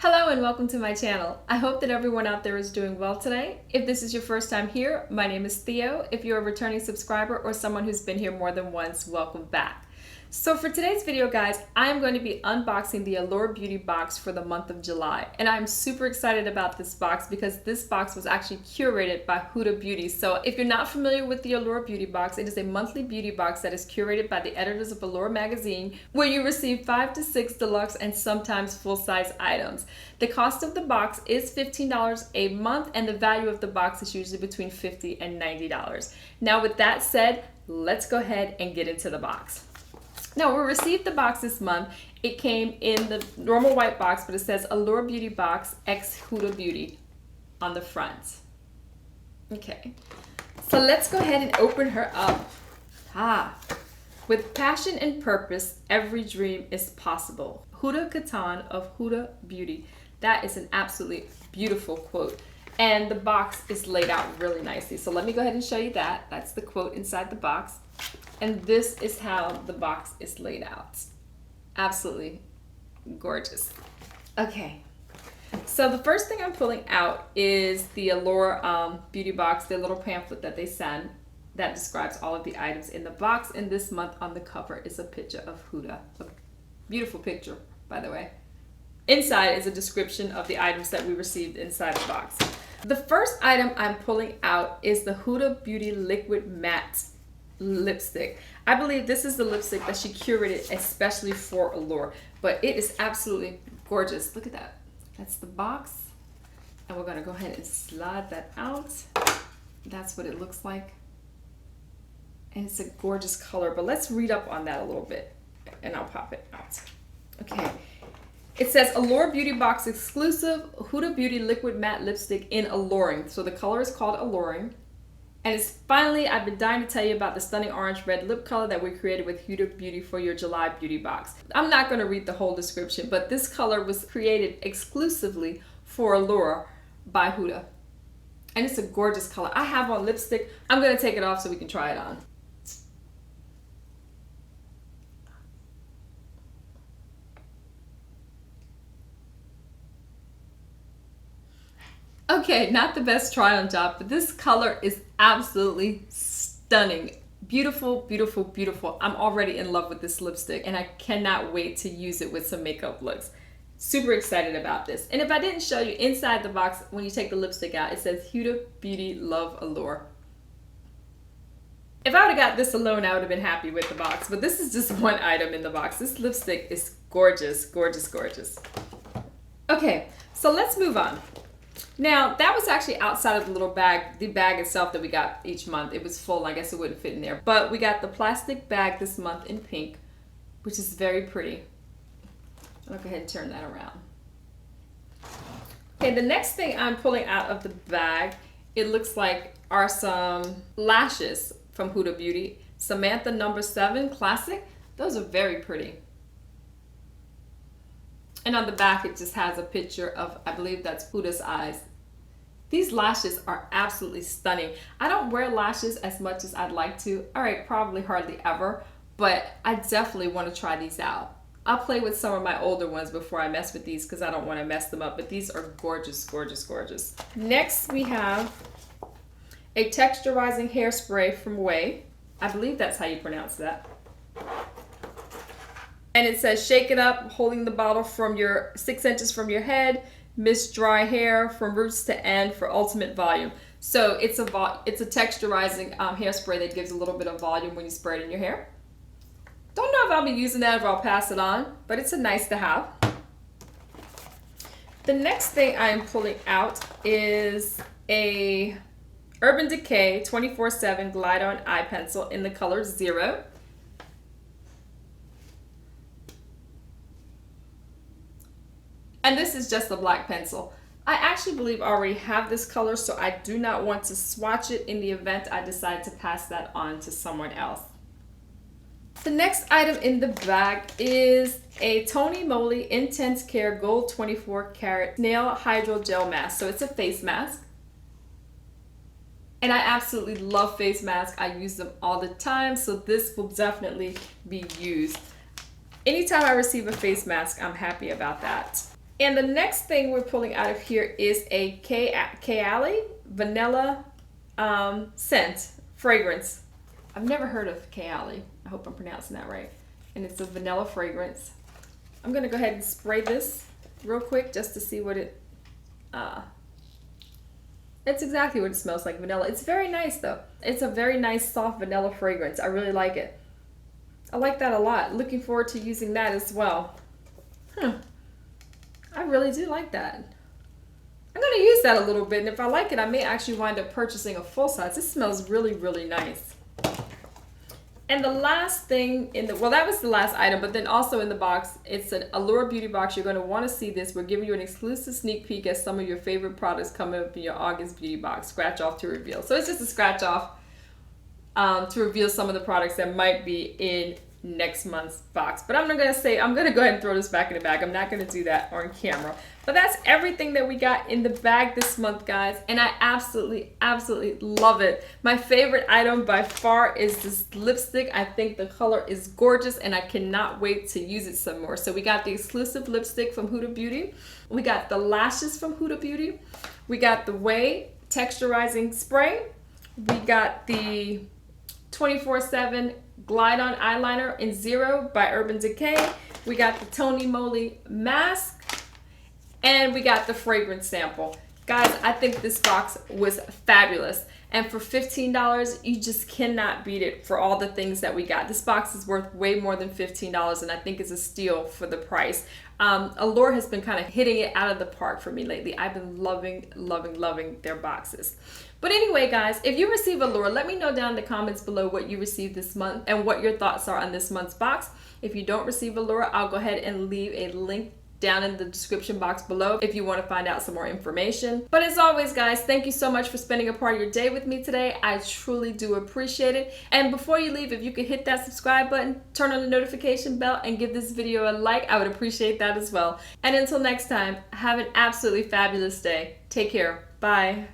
Hello and welcome to my channel. I hope that everyone out there is doing well today. If this is your first time here, my name is Theo. If you're a returning subscriber or someone who's been here more than once, welcome back. So for today's video, guys, I am going to be unboxing the Allure Beauty box for the month of July. And I'm super excited about this box because this box was actually curated by Huda Beauty. So if you're not familiar with the Allure Beauty box, it is a monthly beauty box that is curated by the editors of Allure magazine, where you receive 5 to 6 deluxe and sometimes full-size items. The cost of the box is $15 a month, and the value of the box is usually between $50 and $90. Now with that said, let's go ahead and get into the box. Now, we received the box this month. It came in the normal white box, but it says Allure Beauty Box X Huda Beauty on the front. Okay, so let's go ahead and open her up. With passion and purpose, every dream is possible. Huda Katan of Huda Beauty. That is an absolutely beautiful quote. And the box is laid out really nicely. So let me go ahead and show you that. That's the quote inside the box. And this is how the box is laid out. Absolutely gorgeous. Okay, so the first thing I'm pulling out is the Allure Beauty box, the little pamphlet that they send that describes all of the items in the box. And this month on the cover is a picture of Huda. A beautiful picture, by the way. Inside is a description of the items that we received inside the box. The first item I'm pulling out is the Huda Beauty Liquid Matte lipstick. I believe this is the lipstick that she curated especially for Allure, but it is absolutely gorgeous. Look at that. That's the box, and we're going to go ahead and slide that out. That's what it looks like, and it's a gorgeous color, but let's read up on that a little bit and I'll pop it out. Okay, it says Allure Beauty Box exclusive Huda Beauty Liquid Matte Lipstick in Alluring. So the color is called Alluring. And it's finally, I've been dying to tell you about the stunning orange red lip color that we created with Huda Beauty for your July beauty box. I'm not going to read the whole description, but this color was created exclusively for Allure by Huda. And it's a gorgeous color. I have on lipstick. I'm going to take it off so we can try it on. Okay, not the best try on job, but this color is absolutely stunning. Beautiful, beautiful, beautiful. I'm already in love with this lipstick and I cannot wait to use it with some makeup looks. Super excited about this. And if I didn't show you inside the box, when you take the lipstick out, it says Huda Beauty Love Allure. If I would have got this alone, I would have been happy with the box, but this is just one item in the box. This lipstick is gorgeous, gorgeous, gorgeous. Okay, so let's move on. Now, that was actually outside of the little bag, the bag itself that we got each month. It was full, I guess it wouldn't fit in there. But we got the plastic bag this month in pink, which is very pretty. I'll go ahead and turn that around. Okay, the next thing I'm pulling out of the bag, it looks like are some lashes from Huda Beauty. Samantha No. 7 Classic. Those are very pretty. And on the back, it just has a picture of, I believe that's Huda's eyes. These lashes are absolutely stunning. I don't wear lashes as much as I'd like to. All right, probably hardly ever, but I definitely want to try these out. I'll play with some of my older ones before I mess with these because I don't want to mess them up, but these are gorgeous, gorgeous, gorgeous. Next, we have a texturizing hairspray from Way. I believe that's how you pronounce that. And it says, shake it up, holding the bottle from your 6 inches from your head, mist dry hair from roots to end for ultimate volume. So it's a texturizing hairspray that gives a little bit of volume when you spray it in your hair. Don't know if I'll be using that or I'll pass it on, but it's a nice to have. The next thing I'm pulling out is a Urban Decay 24/7 Glide On Eye Pencil in the color 0. And this is just a black pencil. I actually believe I already have this color, so I do not want to swatch it in the event I decide to pass that on to someone else. The next item in the bag is a Tony Moly Intense Care Gold 24 Karat Nail Hydrogel Mask. So it's a face mask. And I absolutely love face masks. I use them all the time, so this will definitely be used. Anytime I receive a face mask, I'm happy about that. And the next thing we're pulling out of here is a Kayali vanilla scent fragrance. I've never heard of Kayali. I hope I'm pronouncing that right. And it's a vanilla fragrance. I'm going to go ahead and spray this real quick just to see what it... it's exactly what it smells like, vanilla. It's very nice though. It's a very nice soft vanilla fragrance. I really like it. I like that a lot. Looking forward to using that as well. I really do like that. I'm going to use that a little bit, and if I like it, I may actually wind up purchasing a full size. This smells really, really nice. And the last thing in the, well, that was the last item, but then also in the box, it's an Allure beauty box. You're going to want to see this. We're giving you an exclusive sneak peek at some of your favorite products coming up in your August beauty box, scratch off to reveal. So it's just a scratch off to reveal some of the products that might be in next month's box. But I'm not going to say, I'm going to go ahead and throw this back in the bag. I'm not going to do that on camera. But that's everything that we got in the bag this month, guys. And I absolutely, absolutely love it. My favorite item by far is this lipstick. I think the color is gorgeous and I cannot wait to use it some more. So we got the exclusive lipstick from Huda Beauty. We got the lashes from Huda Beauty. We got the Way texturizing spray. We got the 24/7 Glide On Eyeliner in Zero by Urban Decay. We got the Tony Moly mask. And we got the fragrance sample. Guys, I think this box was fabulous. And for $15, you just cannot beat it for all the things that we got. This box is worth way more than $15, and I think it's a steal for the price. Allure has been kind of hitting it out of the park for me lately. I've been loving, loving, loving their boxes. But anyway, guys, if you receive Allure, let me know down in the comments below what you received this month and what your thoughts are on this month's box. If you don't receive Allure, I'll go ahead and leave a link down in the description box below if you want to find out some more information. But as always, guys, thank you so much for spending a part of your day with me today. I truly do appreciate it. And before you leave, if you could hit that subscribe button, turn on the notification bell, and give this video a like, I would appreciate that as well. And until next time, have an absolutely fabulous day. Take care. Bye.